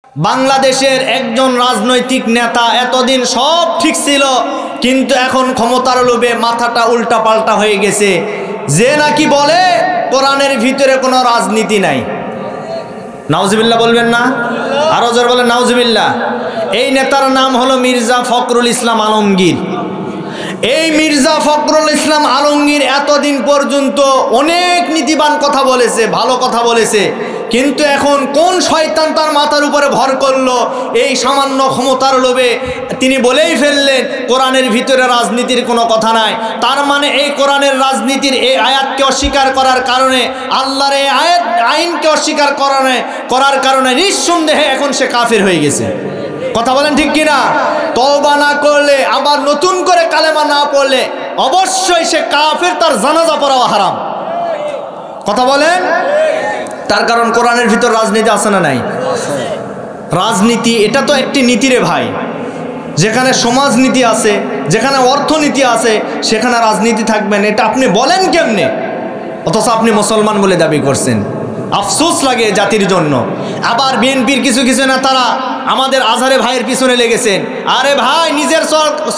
বাংলাদেশের একজন রাজনৈতিক নেতা এতদিন সব ঠিক ছিল, কিন্তু এখন ক্ষমতার লোভে মাথাটা উল্টা পাল্টা হয়ে গেছে। যে নাকি বলে কোরআনের ভিতরে কোনো রাজনীতি নাই। নাউজুবিল্লাহ বলবেন না? আরো জোর বলেন নাউজুবিল্লাহ। এই নেতার নাম হলো মির্জা ফখরুল ইসলাম আলমগীর। এই মির্জা ফখরুল ইসলাম আলমগীর এতদিন পর্যন্ত অনেক নীতিবান কথা বলেছে, ভালো কথা বলেছে, কিন্তু এখন কোন শয়তান তার মাথার উপরে ভর করলো, এই সামান্য ক্ষমতার লোভে তিনি বলেই ফেললেন কোরআনের ভিতরে রাজনীতির কোনো কথা নাই। তার মানে এই কোরআনের রাজনীতির এই আয়াতকে অস্বীকার করার কারণে, আল্লাহর এই আইনকে অস্বীকার করার কারণে নিঃসন্দেহে এখন সে কাফের হয়ে গেছে। কথা বলেন ঠিক কিনা? তওবা না করলে, আবার নতুন করে কালেমা না পড়লে অবশ্যই সে কাফের, তার জানাজা পড়াও হারাম। কথা বলেন। তার কারণ কোরআনের ভিতর রাজনীতি আছে না নাই? রাজনীতি এটা তো একটি নীতি রে ভাই। যেখানে সমাজনীতি আছে, যেখানে অর্থনীতি আছে, সেখানে রাজনীতি থাকবেন, এটা আপনি বলেন কেমনে? অথচ আপনি মুসলমান বলে দাবি করছেন। আফসোস লাগে জাতির জন্য। আবার বিএনপির কিছু কিছু নেতারা আমাদের আজহারে ভাইয়ের পিছনে লেগেছেন। আরে ভাই, নিজের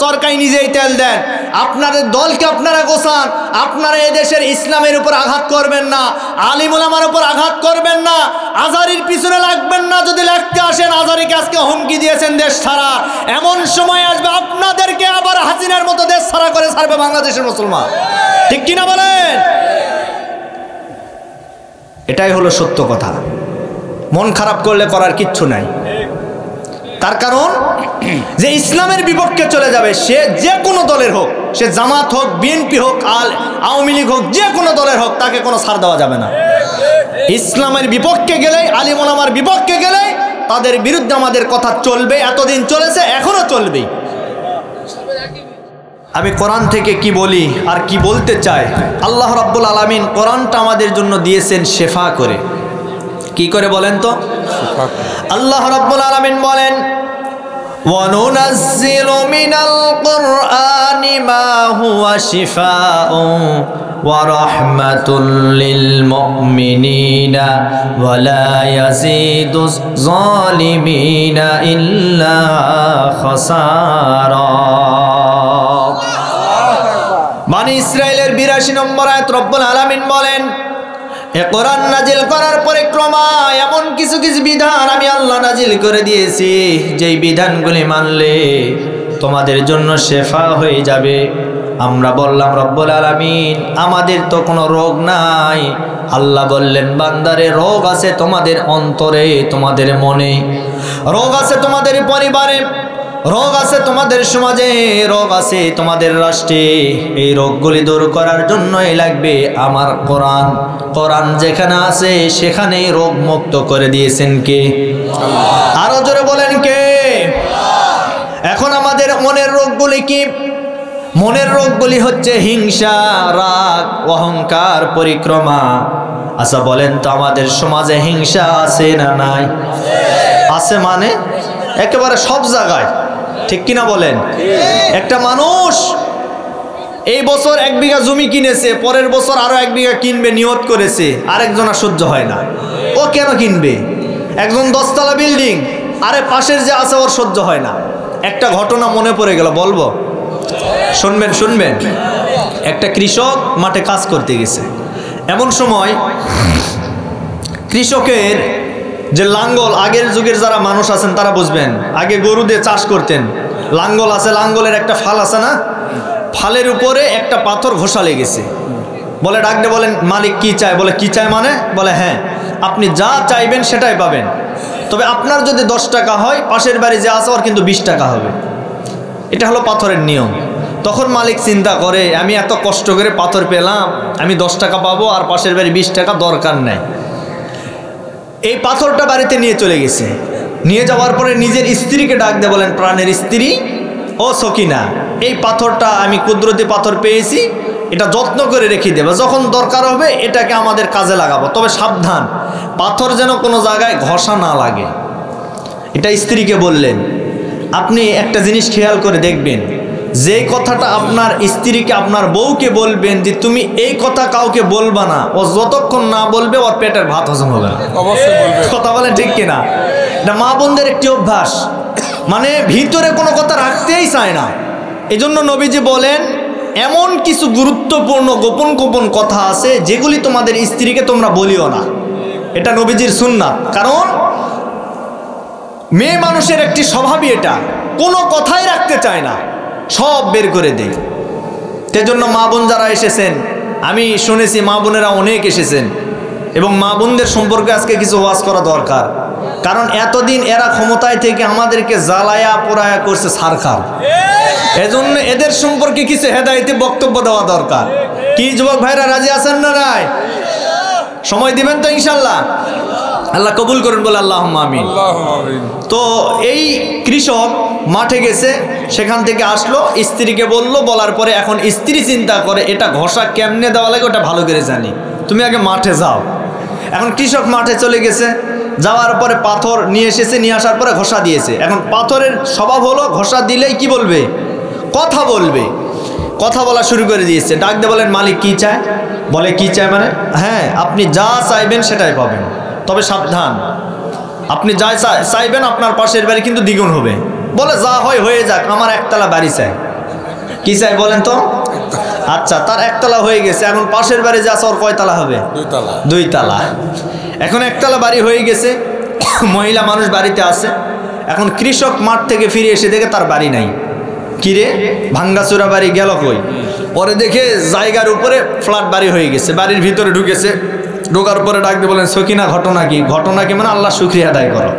সরকার নিজেই তেল দেন, আপনাদের দলকে আপনারা গোছান। আপনারা এদেশের ইসলামের উপর আঘাত করবেন না, আলিম উলামার উপর আঘাত করবেন না, আজহারির পিছনে লাগবেন না। যদি লাগতে আসেন, আজহারিকে আজকে হুমকি দিয়েছেন দেশ ছাড়া। এমন সময় আসবে আপনাদেরকে আবার হাসিনার মতো দেশ ছাড়া করে ছাড়বে বাংলাদেশের মুসলমান। ঠিক কিনা বলেন? এটাই হলো সত্য কথা। মন খারাপ করলে করার কিচ্ছু নাই। তার কারণ যে ইসলামের বিপক্ষে চলে যাবে, সে যে কোনো দলের হোক, সে জামাত হোক, বিএনপি হোক, আওয়ামী লীগ হোক, যে কোনো দলের হোক, তাকে কোনো ছাড় দেওয়া যাবে না। ইসলামের বিপক্ষে গেলেই, আলিম ওলামার বিপক্ষে গেলেই তাদের বিরুদ্ধে আমাদের কথা চলবে। এতদিন চলেছে, এখনো চলবে। আমি কোরআন থেকে কি বলি আর কি বলতে চাই, আল্লাহ রাব্বুল আলামিন কোরআনটা আমাদের জন্য দিয়েছেন শেফা করে। কি করে বলেন তো? আল্লাহ রাব্বুল আলামিন বলেন, ওয়ানুনাজ্জিলু মিনাল কুরআনি মা হুয়া শিফাউন ওয়া রাহমাতুল লিল মুমিনিনা ওয়া লা ইয়াজিদুজ যালিমিনা ইল্লা খাসারা। বানি ইসরাইলের ৮২ নম্বর আয়াত রব্বুল আলামিন বলেন, এ কোরআন নাজিল করার পরে ক্রমায় এমন কিছু কিছু বিধান আমি আল্লাহ নাজিল করে দিয়েছি, যেই বিধানগুলি মানলে তোমাদের জন্য শেফা হয়ে যাবে। আমরা বললাম, রব্বুল আলামিন আমাদের তো কোনো রোগ নাই। আল্লাহ বললেন, বান্দারে রোগ আছে তোমাদের অন্তরে, তোমাদের মনে, রোগ আছে তোমাদের পরিবারে, রোগ আছে তোমাদের সমাজে, রোগ আছে তোমাদের রাষ্ট্রে। এই রোগগুলি দূর করার জন্যই লাগবে আমার কোরআন। কোরআন যেখানে আছে সেখানেই রোগ মুক্ত করে দিয়েছেন কে? আরো জোরে বলেন কে? এখন আমাদের মনের রোগগুলি কি? মনের রোগগুলি হচ্ছে হিংসা, রাগ, অহংকার, পরিক্রমা। আচ্ছা বলেন তো, আমাদের সমাজে হিংসা আছে না নাই? আছে মানে একেবারে সব জায়গায়। ঠিক কিনা বলেন? একটা মানুষ এই বছর 1 বিঘা জমি কিনেছে, পরের বছর আরো 1 বিঘা কিনবে নিয়ত করেছে, আরেকজনের সহ্য হয় না। ও কেন কিনবে? একজন 10 তলা বিল্ডিং, আরে পাশের যে আছে ওর সহ্য হয় না। একটা ঘটনা মনে পড়ে গেল, বলবো? শুনবেন শুনবেন। একটা কৃষক মাঠে কাজ করতে গেছে। এমন সময় কৃষকের যে লাঙ্গল, আগের যুগের যারা মানুষ আছেন তারা বুঝবেন, আগে গরু দিয়ে চাষ করতেন। লাঙ্গল আছে, লাঙ্গলের একটা ফাল আছে না, ফালের উপরে একটা পাথর ঘষা লেগেছে। বলে ডাকতে বলেন, মালিক কি চায়? বলে কি চায় মানে? বলে হ্যাঁ, আপনি যা চাইবেন সেটাই পাবেন, তবে আপনার যদি 10 টাকা হয়, পাশের বাড়ি যে আছে ওর কিন্তু 20 টাকা হবে। এটা হলো পাথরের নিয়ম। তখন মালিক চিন্তা করে, আমি এত কষ্ট করে পাথর পেলাম, আমি 10 টাকা পাবো আর পাশের বাড়ি 20 টাকা, দরকার নেই। এই পাথরটা বাড়িতে নিয়ে চলে গেছে। নিয়ে যাওয়ার পরে নিজের স্ত্রীকে ডাক দিয়ে বলেন, প্রাণের স্ত্রী ও সকিনা, এই পাথরটা আমি কুদরতি পাথর পেয়েছি, এটা যত্ন করে রেখে দেবে, যখন দরকার হবে এটাকে আমাদের কাজে লাগাবো, তবে সাবধান, পাথর যেন কোনো জায়গায় ঘষা না লাগে। এটা স্ত্রীকে বললেন। আপনি একটা জিনিস খেয়াল করে দেখবেন, যে কথাটা আপনার স্ত্রীকে, আপনার বউকে বলবেন যে তুমি এই কথা কাউকে বলবা না, ও যতক্ষণ না বলবে ওর পেটের ভাত হজম হবে না। অবশ্যই বলবে। কথা বলেন ঠিক কিনা? এটা মা বোনদের একটি অভ্যাস, মানে ভিতরে কোনো কথা রাখতেই চায় না। এজন্য নবীজি বলেন এমন কিছু গুরুত্বপূর্ণ গোপন গোপন কথা আছে যেগুলি তোমাদের স্ত্রীকে তোমরা বলিও না। এটা নবীজির সুন্নাত। কারণ মেয়ে মানুষের একটি স্বভাবই এটা, কোনো কথাই রাখতে চায় না, সব বের করে দেয়। সেজন্য মা বোন যারা এসেছেন, আমি শুনেছি মা বোনেরা অনেক এসেছেন, এবং মা বোনদের সম্পর্কে আজকে কিছু ওয়াজ করা দরকার। কারণ এতদিন এরা ক্ষমতায় থেকে আমাদেরকে জ্বালায়া পোড়ায়া করছে সরকার, এজন্য এদের সম্পর্কে কিছু হেদায়েতি বক্তব্য দেওয়া দরকার। কি যুবক ভাইরা রাজি আছেন না? রায় সময় দিবেন তো ইনশাল্লাহ? আল্লাহ কবুল করুন, বলে আল্লাহুম্মা আমিন। তো এই কৃষক মাঠে গেছে, সেখান থেকে আসলো, স্ত্রীকে বলল, বলার পরে এখন স্ত্রী চিন্তা করে এটা ঘষা কেমনে দেওয়া লাগে ওটা ভালো করে জানি, তুমি আগে মাঠে যাও। এখন কৃষক মাঠে চলে গেছে, যাওয়ার পরে পাথর নিয়ে এসেছে, নিয়ে আসার পরে ঘষা দিয়েছে। এখন পাথরের স্বভাব হলো ঘষা দিলেই কি বলবে? কথা বলবে। কথা বলা শুরু করে দিয়েছে। ডাক দিয়ে বলেন, মালিক কি চায়? বলে কি চায় মানে? হ্যাঁ, আপনি যা চাইবেন সেটাই পাবেন, তবে সাবধান, আপনি যা চাইবেন আপনার পাশের বাড়ি কিন্তু দ্বিগুণ হবে। বলে যা হয় হয়ে যাক, আমার একতলা বাড়ি চাই। কি চাই বলেন তো? আচ্ছা, তার একতলা হয়ে গেছে, এখন পাশের বাড়ি যা আছে ওর কয়তলা হবে? দুই তালা। এখন একতলা বাড়ি হয়ে গেছে, মহিলা মানুষ বাড়িতে আছে। এখন কৃষক মাঠ থেকে ফিরে এসে দেখে তার বাড়ি নাই। কিরে, ভাঙ্গাচোরা বাড়ি গেল কই? পরে দেখে জায়গার উপরে ফ্ল্যাট বাড়ি হয়ে গেছে, বাড়ির ভিতরে ঢুকেছে। ঢোকার পরে ডাক দিয়ে বলেন, সকিনা ঘটনা কি? ঘটনা কি মানে আল্লাহ শুকরিয়া আদায় করো।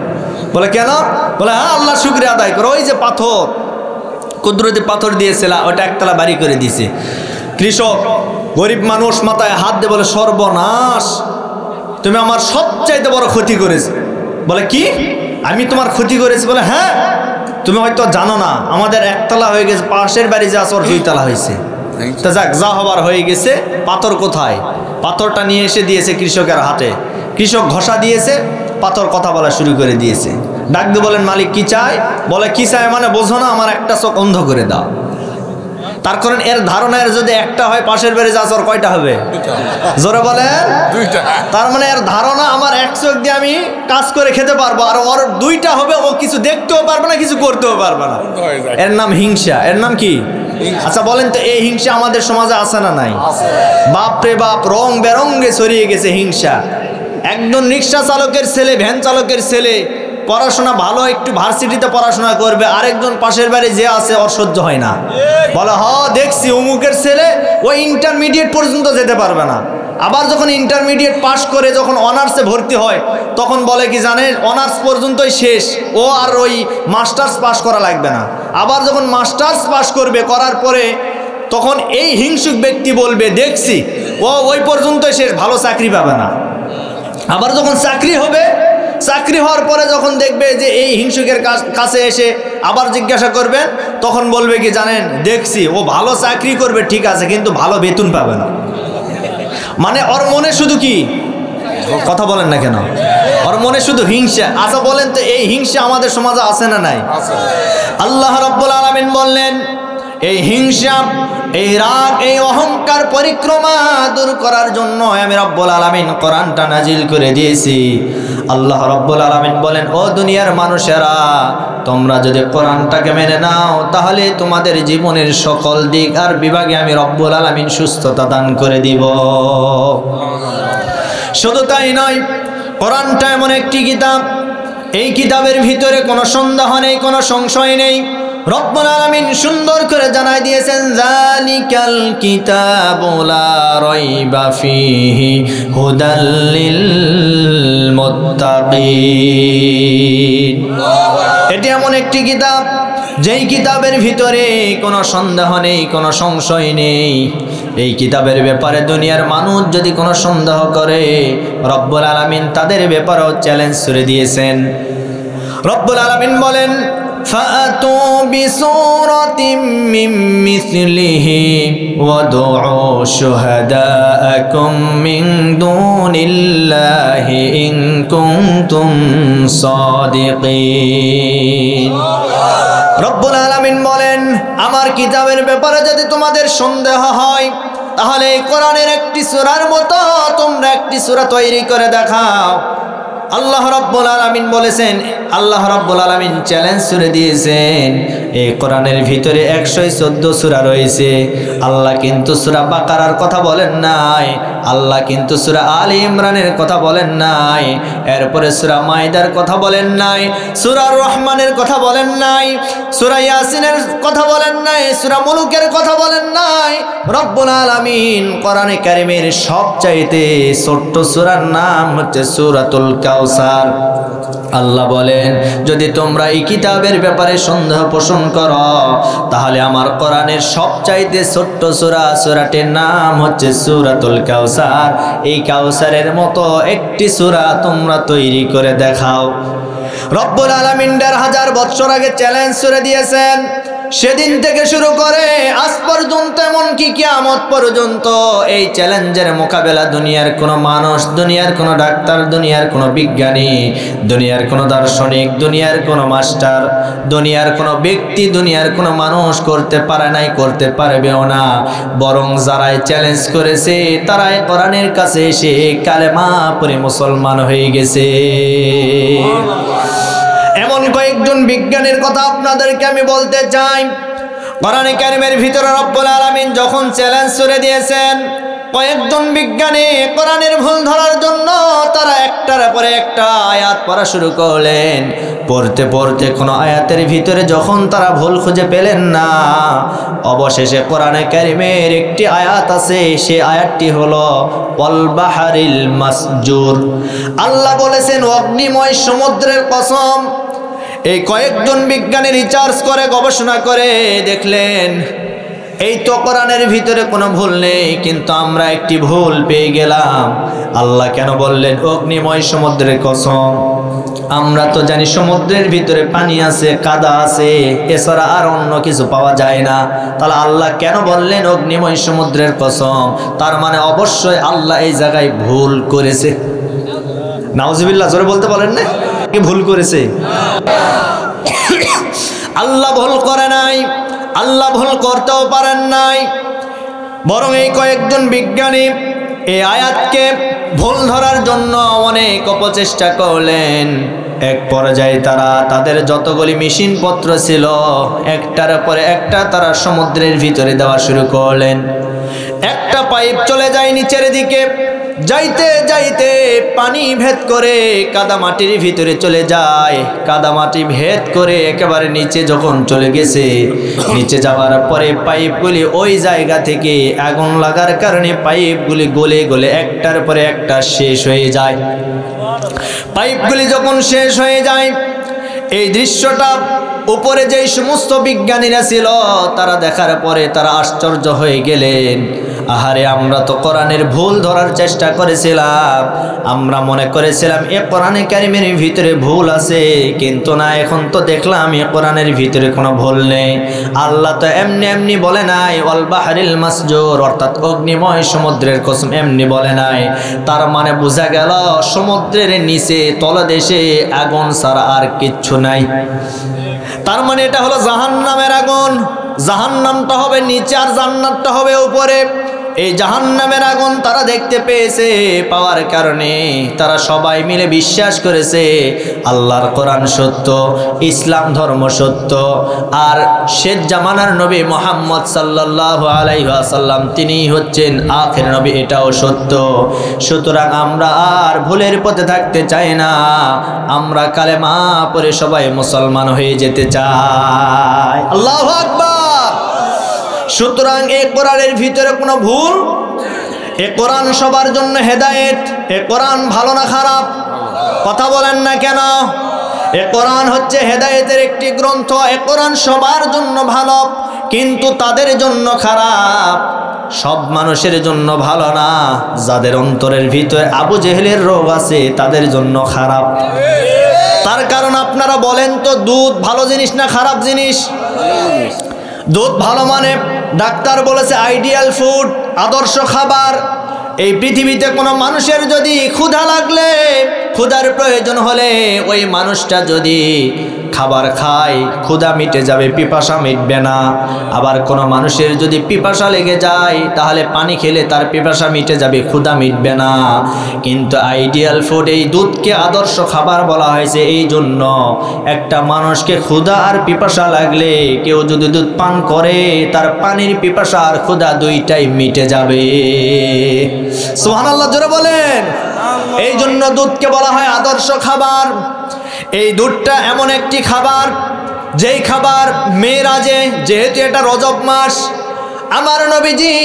বলে কেন? বলে হ্যাঁ, আল্লাহ শুকরিয়া আদায় করো, ওই যে পাথর, কুদরতি পাথর দিয়েছিল, ওটা একতলা বাড়ি করে দিয়েছে। কৃষক গরিব মানুষ, মাথায় হাত দিয়ে বলে, সর্বনাশ, তুমি আমার সবচাইতে বড় ক্ষতি করেছো। বলে কি? আমি তোমার ক্ষতি করেছি? বলে হ্যাঁ, তুমি হয়তো জানো না, আমাদের একতলা হয়ে গেছে, পাশের বাড়ি যে আছে ওর দুইতলা হয়েছে। তা যাক, যা হবার হয়ে গেছে। পাথর কোথায়? পাথরটা নিয়ে এসে দিয়েছে কৃষকের হাতে। কৃষক ঘষা দিয়েছে, পাথর কথা বলা শুরু করে দিয়েছে। ডাক দিয়ে বলেন, মালিক কি চাই? বলে কি চাই মানে বোঝো না, আমার একটা চোখ অন্ধ করে দাও। তার কারণ এর ধারণা, এর যদি একটা হয় পাশের বাড়ি যা আছে ওর কয়টা হবে? জোরে বলেন। তার মানে এর ধারণা, আমার এক চোখ দিয়ে আমি কাজ করে খেতে পারবো, আর ওর দুইটা হবে, ও কিছু দেখতেও পারবে না, কিছু করতেও পারবে না। এর নাম হিংসা। এর নাম কি? আচ্ছা বলেন তো, এই হিংসা আমাদের সমাজে আছে না নাই? বাপরে বাপ, রং বেরঙ্গে ছড়িয়ে গেছে হিংসা। একজন রিক্সা চালকের ছেলে, ভ্যান চালকের ছেলে পড়াশোনা ভালো, একটু ভার্সিটিতে পড়াশোনা করবে, আরেকজন পাশের বাড়ি যে আছে ওর সহ্য হয় না। বলে হ, দেখছি অমুকের ছেলে ওই ইন্টারমিডিয়েট পর্যন্ত যেতে পারবে না। আবার যখন ইন্টারমিডিয়েট পাশ করে যখন অনার্সে ভর্তি হয়, তখন বলে কি জানেন, অনার্স পর্যন্তই শেষ, ও আর ওই মাস্টার্স পাশ করা লাগবে না। আবার যখন মাস্টার্স পাশ করবে, করার পরে তখন এই হিংসুক ব্যক্তি বলবে, দেখছি ও ওই পর্যন্তই শেষ, ভালো চাকরি পাবে না। আবার যখন চাকরি হবে, চাকরি হওয়ার পরে যখন দেখবে যে এই হিংসুকের কাছে এসে আবার জিজ্ঞাসা করবেন, তখন বলবে কি জানেন, দেখছি ও ভালো চাকরি করবে ঠিক আছে, কিন্তু ভালো বেতন পাবে না। মানে ওর মনে শুধু কি? কথা বলেন না কেন? ওর মনে শুধু হিংসা। আচ্ছা বলেন তো, এই হিংসা আমাদের সমাজে আছে না নাই? আল্লাহ রাব্বুল আলামিন বললেন, এই হিংসা, এই রাগ, এই অহংকার পরিক্রমা দূর করার জন্য আমি রব্বুল আলামিন কোরআনটা নাজিল করে দিয়েছি। আল্লাহ রব্বুল আলামিন বলেন, ও দুনিয়ার মানুষেরা, তোমরা যদি কোরআনটাকে মেনে নাও, তাহলে তোমাদের জীবনের সকল দিক আর বিভাগে আমি রব্বুল আলামিন সুস্থতা দান করে দিব। শুধু তাই নয়, কোরআনটা এমন একটি কিতাব, এই কিতাবের ভিতরে কোনো সন্দেহ নেই, কোনো সংশয় নেই। রব্বুল আলামিন সুন্দর করে জানাই দিয়েছেন, যালিকাল কিতাবু লা রাইবা ফীহি হুদাল লিল মুত্তাকিন। এটি এমন একটি কিতাব, যেই কিতাবের ভিতরে কোনো সন্দেহ নেই, কোনো সংশয় নেই। এই কিতাবের ব্যাপারে দুনিয়ার মানুষ যদি কোনো সন্দেহ করে, রব্বুল আলামিন তাদের ব্যাপারেও চ্যালেঞ্জ ছুড়ে দিয়েছেন। রব্বুল আলামিন বলেন, ফাআতু বিসূরাতিম মিন মিসলিহি ওয়াদউ শুহাদাআকুম মিন দুনিল্লাহি ইন কুনতুম সাদিকিন। রব্বুল আলামিন বলেন, আমার কিতাবের ব্যাপারে যদি তোমাদের সন্দেহ হয়, তাহলে কোরআনের একটি সূরার মতো তোমরা একটি সূরা তৈরি করে দেখাও। আল্লাহ রাব্বুল আলামিন বলেছেন, আল্লাহ রাব্বুল আলামিন চ্যালেঞ্জ করে দিয়েছেন, এই কোরআনের ভিতরে 114 সূরা রয়েছে। আল্লাহ কিন্তু সূরা বাকারার কথা বলেন নাই, আল্লাহ কিন্তু সূরা আলে ইমরানের কথা বলেন নাই, এরপরে সূরা মাইদার কথা বলেন নাই, সূরা রহমানের কথা বলেন নাই, সূরা ইয়াসিনের কথা বলেন নাই, সূরা মুলুকের কথা বলেন নাই। রব্বুল আলামিন কোরআনে কারীমের সবচাইতে ছোট্ট সূরার নাম হচ্ছে সূরাতুল কাউসার। আল্লাহ বলেন, যদি তোমরা এই কিতাবের ব্যাপারে সন্দেহ পোষণ করো, তাহলে আমার কোরআনের সবচাইতে ছোট্ট সূরা, সূরাটির নাম হচ্ছে সূরাতুল কাউসার। এই কাউসারের মতো একটি সূরা তোমরা তৈরি করে দেখাও। রব্বুল আলামিন ১৫০০ বছর আগে চ্যালেঞ্জ করে দিয়েছেন। সেদিন থেকে শুরু করে আজ পর্যন্ত, এমনকি কিয়ামত পর্যন্ত এই চ্যালেঞ্জের মোকাবেলা দুনিয়ার কোনো মানুষ, দুনিয়ার কোনো ডাক্তার, দুনিয়ার কোনো বিজ্ঞানী, দুনিয়ার কোনো দার্শনিক, দুনিয়ার কোনো মাস্টার, দুনিয়ার কোনো ব্যক্তি, দুনিয়ার কোনো মানুষ করতে পারে নাই, করতে পারবেও না। বরং যারাই চ্যালেঞ্জ করেছে তারাই কোরআনের কাছে এসে কালেমা পড়ে মুসলমান হয়ে গেছে। এমন কয়েকজন বিজ্ঞানীর কথা আপনাদেরকে আমি বলতে চাই। কোরআনে কারীমের ভিতরে রব্বুল আলামিন যখন চ্যালেঞ্জ করে দিয়েছেন, কয়েকজন বিজ্ঞানী কোরআনের ভুল ধরার জন্য তারা একটার পরে একটা আয়াত পড়া শুরু করলেন। পড়তে পড়তে কোনো আয়াতের ভিতরে যখন তারা ভুল খুঁজে পেলেন না, অবশেষে কোরআনে কারীমের একটি আয়াত আছে, সে আয়াতটি হলো ওয়াল বাহারিল মাসজুর। আল্লাহ বলেছেন, অগ্নিময় সমুদ্রের কসম। এই কয়েকজন বিজ্ঞানী রিসার্চ করে, গবেষণা করে দেখলেন, এই তো কোরআনের ভিতরে কোনো ভুল নেই, কিন্তু আমরা একটি ভুল পেয়ে গেলাম। আল্লাহ কেন বললেন অগ্নিময় সমুদ্রের কসম? আমরা তো জানি সমুদ্রের ভিতরে পানি আছে, কাদা আছে, এছাড়া আর অন্য কিছু পাওয়া যায় না। তাহলে আল্লাহ কেন বললেন অগ্নিময় সমুদ্রের কসম? তার মানে অবশ্যই আল্লাহ এই জায়গায় ভুল করেছে। নাউজুবিল্লাহ, জোরে বলতে বলেন না, কি ভুল করেছে? আল্লাহ ভুল করে নাই, আল্লাহ ভুল করতেও পারেন নাই। বরং এই কয়েকজন বিজ্ঞানী এই আয়াতকে ভুল ধরার জন্য অনেক অপচেষ্টা করলেন। এক পর্যায়ে তারা তাদের যতগুলি মেশিনপত্র ছিল একটার পরে একটা তারা সমুদ্রের ভিতরে দেওয়া শুরু করলেন। একটা পাইপ চলে যায় নিচের দিকে, যাইতে যাইতে পানি ভেদ করে কাদামাটির ভিতরে চলে যায়। কাদামাটি ভেদ করে একেবারে নিচে যখন চলে গেছে, নিচে যাওয়ার পরে পাইপগুলি ওই জায়গা থেকে আগুন লাগার কারণে পাইপগুলি গলে গলে একটার পরে একটা শেষ হয়ে যায়। পাইপগুলি যখন শেষ হয়ে যায়, এই দৃশ্যটা উপরে যেই সমস্ত বিজ্ঞানীরা ছিল তারা দেখার পরে তারা আশ্চর্য হয়ে গেলেন। আহারে, আমরা তো কোরআনের ভুল ধরার চেষ্টা করেছিলাম, আমরা মনে করেছিলাম এ কোরআনে কারীমের ভিতরে ভুল আছে, কিন্তু না, এখন তো দেখলাম এ কোরআনের ভিতরে কোনো ভুল নেই। আল্লাহ তো এমনি এমনি বলে নাই ওয়াল বাহরিল মাসজুর, অর্থাৎ অগ্নিময় সমুদ্রের কসম এমনি বলে নাই। তার মানে বোঝা গেল সমুদ্রের নিচে তলদেশে আগুন ছাড়া আর কিচ্ছু নাই। তার মানে এটা হলো জাহান্নামের আগুন। জাহান্নামটা হবে নিচে আর জান্নাতটা হবে উপরে। এই জাহান্নামের আগুন তারা দেখতে পেয়েছে, পাওয়ার কারণে তারা সবাই মিলে বিশ্বাস করেছে আল্লাহর কোরআন সত্য, ইসলাম ধর্ম সত্য, আর শেষ জামানার নবী মুহাম্মদ সাল্লাল্লাহু আলাইহি ওয়াসাল্লাম তিনিই হচ্ছেন আখির নবী, এটাও সত্য। সুতরাং আমরা আর ভুলের পথে থাকতে চাই না, আমরা কালেমা পড়ে সবাই মুসলমান হয়ে যেতে চাই। আল্লাহু আকবার। সুতরাং এই কোরআনের ভিতরে কোনো ভুল, এ কোরআন সবার জন্য হেদায়েত। এ কোরআন ভালো না খারাপ? কথা বলেন না কেন? এ কোরআন হচ্ছে হেদায়েতের একটি গ্রন্থ। এ কোরআন সবার জন্য ভালো, কিন্তু তাদের জন্য খারাপ। সব মানুষের জন্য ভালো না, যাদের অন্তরের ভিতরে আবু জেহেলের রোগ আছে তাদের জন্য খারাপ। তার কারণ আপনারা বলেন তো, দুধ ভালো জিনিস না খারাপ জিনিস? দুধ ভালো মানে ডাক্তার বলেছে আইডিয়াল ফুড, আদর্শ খাবার। এই পৃথিবীতে কোনো মানুষের যদি ক্ষুধা লাগলে ক্ষুধার প্রয়োজন হলে ওই মানুষটা যদি খাবার খায় ক্ষুধা মিটে যাবে, পিপাসা মিটবে না। আবার কোনো মানুষের যদি পিপাসা লেগে যায় তাহলে পানি খেলে তার পিপাসা মিটে যাবে, ক্ষুধা মিটবে না। কিন্তু আইডিয়াল ফুড, এই দুধকে আদর্শ খাবার বলা হয়েছে এই জন্য, একটা মানুষকে ক্ষুধা আর পিপাসা লাগলে কেউ যদি দুধ পান করে তার পানির পিপাসা আর ক্ষুধা দুইটাই মিটে যাবে। সুবহানাল্লাহ জোরে বলেন। এই জন্য দুধকে বলা হয় আদর্শ খাবার। এই দুধটা এমন একটি খাবার যেই খাবার মেরাজে, যেহেতু এটা রজব মাস, আমার নবীজি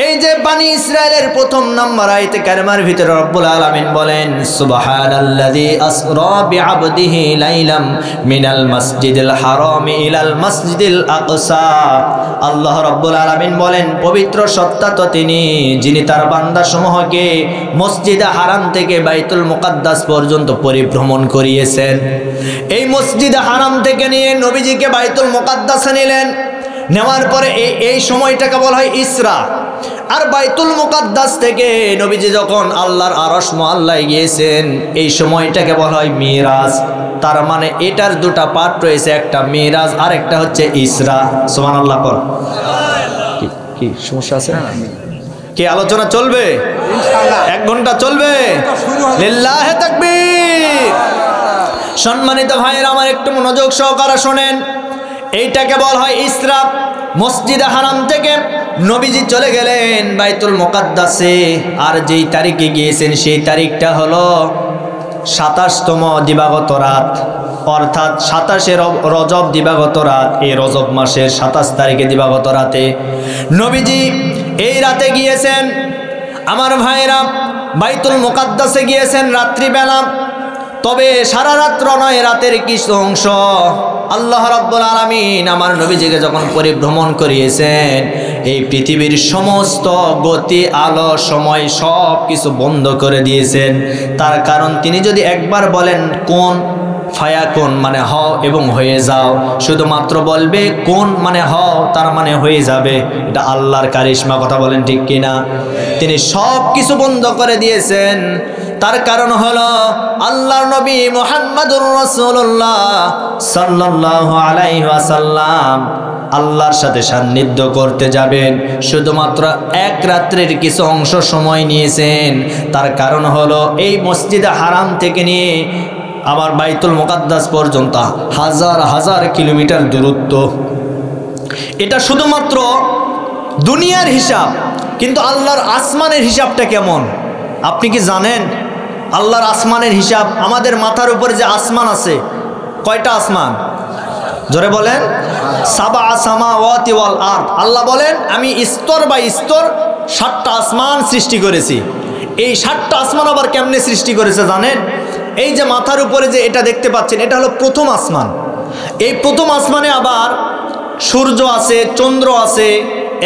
এই যে বানি ইসরায়েলের প্রথম নাম্বার আয়াতে কারিমার ভিতরে রব্বুল আলামিন বলেন সুবহানাল্লাযী আসরা বিআবদিহি লাইলাম মিনাল মাসজিদিল হারাম ইলাল মাসজিদিল আকসা। আল্লাহ রব্বুল আলামিন বলেন পবিত্র সত্তা তো তিনি, যিনি তার বান্দা সমূহকে মসজিদে হারাম থেকে বাইতুল মুকাদ্দাস পর্যন্ত পরিভ্রমণ করিয়েছেন। এই মসজিদে হারাম থেকে নিয়ে নবীজিকে বাইতুল মুকাদ্দাসে নিলেন, নেওয়ার পরে এই সময়টাকে বলা হয় ইসরা। আর বাইতুল মুকাদ্দাস থেকে নবীজি যখন আল্লাহর আরশ মুআল্লায় গিয়েছেন এই সময়টাকে বলা হয় মিরাজ। তার মানে এটার দুটা পার্ট রয়েছে, একটা মিরাজ আর একটা হচ্ছে ইসরা। সুবহানাল্লাহ পড়। কি সমস্যা আছে? কি আলোচনা চলবে? ইনশাআল্লাহ 1 ঘন্টা চলবে। লিল্লাহি তাকবীর। সম্মানিত ভাইয়েরা আমার একটু মনোযোগ সহকারে শুনেন, এইটাকে বলা হয় ইসরা। মসজিদে হারাম থেকে নবীজি চলে গেলেন বাইতুল মুকাদ্দাসে, আর যেই তারিখে গিয়েছেন সেই তারিখটা হলো 27তম দিবাগত রাত, অর্থাৎ 27শে রজব দিবাগত রাত। এই রজব মাসের 27 তারিখে দিবাগত রাতে নবীজি এই রাতে গিয়েছেন। আমার ভাইরা বাইতুল মুকাদ্দাসে গিয়েছেন রাত্রিবেলা, তবে সারা রাত্র নয়, রাতের কিছু অংশ আল্লাহ রাব্বুল আলামিন আমার নবীজিকে যখন পরিভ্রমণ করিয়েছেন এই পৃথিবীর সমস্ত গতি, আলো, সময় সব কিছু বন্ধ করে দিয়েছেন। তার কারণ তিনি যদি একবার বলেন কোন ফায়াকুন মানে হও এবং হয়ে যাও, শুধুমাত্র বলবে কোন মানে হও তার মানে হয়ে যাবে। এটা আল্লাহর কারিশমা, কথা বলেন ঠিক কিনা? তিনি সব কিছু বন্ধ করে দিয়েছেন। তার কারণ হলো আল্লাহর নবী মুহাম্মদুর রাসূলুল্লাহ সাল্লাল্লাহু আলাইহি ওয়াসাল্লাম আল্লাহর সাথে সান্নিধ্য করতে যাবেন, শুধুমাত্র এক রাত্রের কিছু অংশ সময় নিয়েছেন। তার কারণ হলো এই মসজিদে হারাম থেকে নিয়ে আবার বাইতুল মুকাদ্দাস পর্যন্ত হাজার হাজার কিলোমিটার দূরত্ব। এটা শুধুমাত্র দুনিয়ার হিসাব, কিন্তু আল্লাহর আসমানের হিসাবটা কেমন আপনি কি জানেন? আল্লাহর আসমানের হিসাব, আমাদের মাথার উপরে যে আসমান আছে, কয়টা আসমান? জোরে বলেন। সাবা সামাওয়াতি ওয়াল আরদ। আল্লাহ বলেন আমি স্তর বাই স্তর 7টা আসমান সৃষ্টি করেছি। এই 7টা আসমান আবার কেমনে সৃষ্টি করেছে জানেন? এই যে মাথার উপরে যে এটা দেখতে পাচ্ছেন, এটা হলো প্রথম আসমান। এই প্রথম আসমানে আবার সূর্য আছে, চন্দ্র আছে,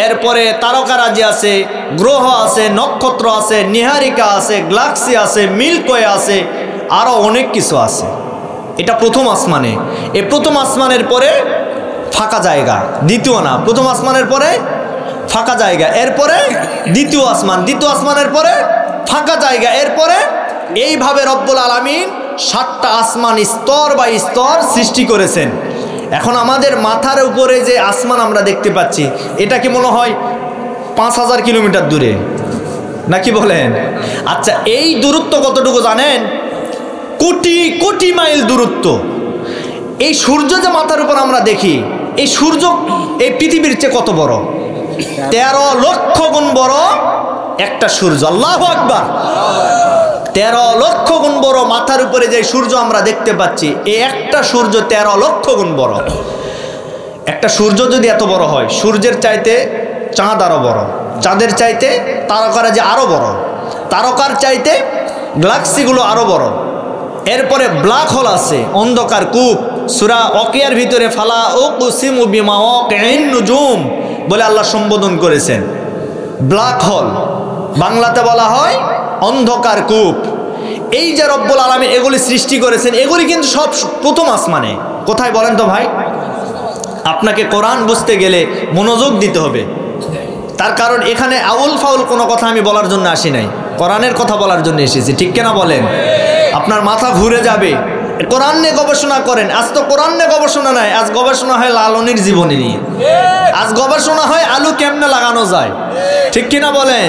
এরপরে তারকারাজি আছে, গ্রহ আছে, নক্ষত্র আছে, নিহারিকা আছে, গ্যালাক্সি আছে, মিল্কওয়ে আছে, আরও অনেক কিছু আছে। এটা প্রথম আসমানে। এই প্রথম আসমানের পরে ফাঁকা জায়গা, দ্বিতীয় না, প্রথম আসমানের পরে ফাঁকা জায়গা, এরপরে দ্বিতীয় আসমান, দ্বিতীয় আসমানের পরে ফাঁকা জায়গা, এরপরে এইভাবে রব্বুল আলামিন 7টা আসমান স্তর বাই স্তর সৃষ্টি করেছেন। এখন আমাদের মাথার উপরে যে আসমান আমরা দেখতে পাচ্ছি, এটা কি মনে হয় 5000 কিলোমিটার দূরে নাকি বলেন? আচ্ছা, এই দূরত্ব কতটুকু জানেন? কোটি কোটি মাইল দূরত্ব। এই সূর্য যে মাথার উপর আমরা দেখি, এই সূর্য এই পৃথিবীর চেয়ে কত বড়? 13 লক্ষ গুণ বড় একটা সূর্য। আল্লাহু আকবার। 13 লক্ষ গুণ বড় মাথার উপরে যে সূর্য আমরা দেখতে পাচ্ছি, এই একটা সূর্য 13 লক্ষ গুণ বড়। একটা সূর্য যদি এত বড় হয়, সূর্যের চাইতে চাঁদ আরো বড়, চাঁদের চাইতে তারকারাজি আরো বড়, তারকার চাইতে গ্যালাক্সিগুলো আরো বড়। এরপরে ব্ল্যাক হোল আছে, অন্ধকার কূপ। সূরা ওয়াকিয়ার ভিতরে ফালা উকসিমু বিমাওয়াকিন নুজুম বলে আল্লাহ সম্বোধন করেছেন। ব্ল্যাক হোল বাংলাতে বলা হয় অন্ধকার কূপ। এই যে রব্বুল আলামিন এগুলি সৃষ্টি করেছেন, এগুলি কিন্তু সব প্রথম আসমানে। কোথায় বলেন তো ভাই? আপনাকে কোরআন বুঝতে গেলে মনোযোগ দিতে হবে। তার কারণ এখানে আউল ফাউল কোনো কথা আমি বলার জন্য আসি নাই। কোরআনের কথা বলার জন্য এসেছি, ঠিক কিনা বলেন? আপনার মাথা ঘুরে যাবে। কোরআন নিয়ে গবেষণা করেন। আজ তো কোরআন নিয়ে গবেষণা নাই, আজ গবেষণা হয় লালনের জীবনী নিয়ে, আজ গবেষণা হয় আলু কেমনে লাগানো যায়, ঠিক কিনা বলেন?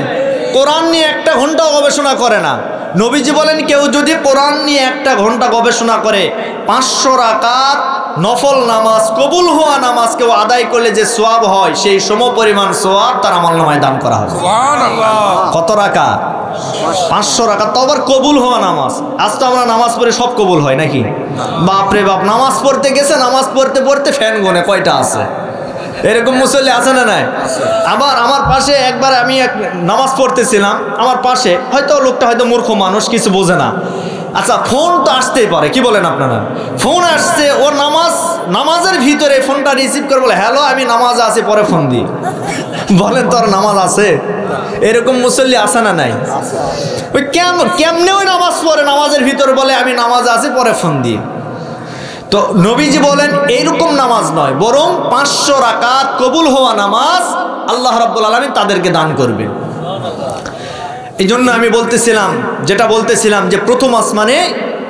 কোরআন নিয়ে 1 ঘন্টাও গবেষণা করে না। নবীজি বলেন কেউ যদি কোরআন নিয়ে 1 ঘন্টা গবেষণা করে 500 রাকাত নফল নামাজ, কবুল হওয়া নামাজ কেউ আদায় করলে যে সওয়াব হয় সেই সমপরিমাণ সওয়াব তার আমলনামায় দান করা হবে। সুবহানাল্লাহ। কত রাকাত? 500 রাকাত, তো আবার কবুল হওয়া নামাজ। আজ তো আমরা নামাজ পড়ে সব কবুল হয় নাকি? বাপরে বাপ, নামাজ পড়তে গেছে, নামাজ পড়তে পড়তে ফ্যান গোনে কয়টা আছে, এরকম মুসল্লি আছে না নাই? আবার আমার পাশে একবার আমি নামাজ পড়তেছিলাম, আমার পাশে হয়তো লোকটা হয়তো মূর্খ মানুষ, কিছু বোঝে না। আচ্ছা, ফোন তো আসতেই পারে, কি বলেন আপনারা? ফোন আসছে, ওর নামাজের ভিতরে ফোনটা রিসিভ করে বলে হ্যালো আমি নামাজে আছি, পরে ফোন দিই। বলেন তোর নামাজ আছে? এরকম মুসল্লি আছে না নাই? ওই কেমনে ওই নামাজ পড়ে নামাজের ভিতরে বলে আমি নামাজে আছি, পরে ফোন দিই। তো নবীজি বলেন এইরকম নামাজ নয়, বরং 500 রাকাত কবুল হওয়া নামাজ আল্লাহ রাব্বুল আলামিন তাদেরকে দান করবেন। এই জন্য আমি যেটা বলতেছিলাম যে প্রথম আসমানে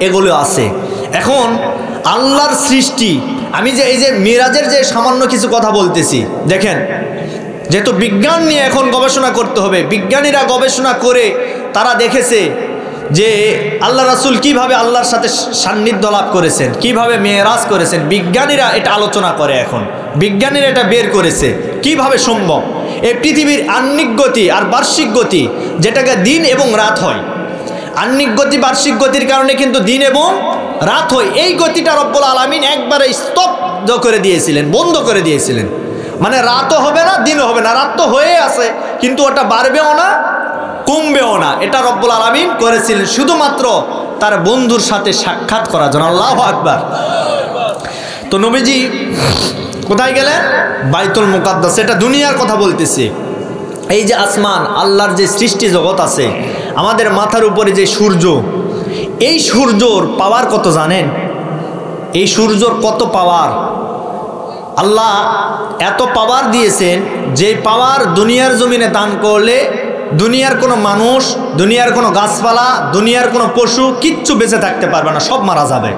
এগুলো আছে। এখন আল্লাহর সৃষ্টি, আমি যে এই যে মিরাজের যে সামান্য কিছু কথা বলতেছি, দেখেন যেহেতু বিজ্ঞান নিয়ে এখন গবেষণা করতে হবে, বিজ্ঞানীরা গবেষণা করে তারা দেখেছে যে আল্লাহ রাসূল কিভাবে আল্লাহর সাথে সান্নিধ্য লাভ করেছেন, কিভাবে মেরাজ করেছেন। বিজ্ঞানীরা এটা আলোচনা করে, এখন বিজ্ঞানীরা এটা বের করেছে কিভাবে সম্ভব। এই পৃথিবীর আহ্নিক গতি আর বার্ষিক গতি, যেটাকে দিন এবং রাত হয়, আহ্নিক গতি বার্ষিক গতির কারণে কিন্তু দিন এবং রাত হয়। এই গতিটা রব্বুল আলামিন একবারে স্তব্ধ করে দিয়েছিলেন, বন্ধ করে দিয়েছিলেন। মানে রাতও হবে না, দিনও হবে না, রাত তো হয়ে আছে কিন্তু ওটা বাড়বেও না কমবেও না। এটা রব্বুল আলামিন করেছিলেন শুধুমাত্র তার বন্ধুর সাথে সাক্ষাৎ করার জন্য। আল্লাহু আকবার। তো নবীজি কোথায় গেলেন? বাইতুল মুকাদ্দাস। এটা দুনিয়ার কথা বলতেছে। এই যে আসমান, আল্লাহর যে সৃষ্টি জগৎ আছে, আমাদের মাথার উপরে যে সূর্য, এই সূর্যর পাওয়ার কত জানেন? এই সূর্যর কত পাওয়ার! আল্লাহ এত পাওয়ার দিয়েছেন, যে পাওয়ার দুনিয়ার জমিনে দান করলে দুনিয়ার কোনো মানুষ, দুনিয়ার কোনো গাছপালা, দুনিয়ার কোনো পশু কিচ্ছু বেঁচে থাকতে পারবে না, সব মারা যাবে।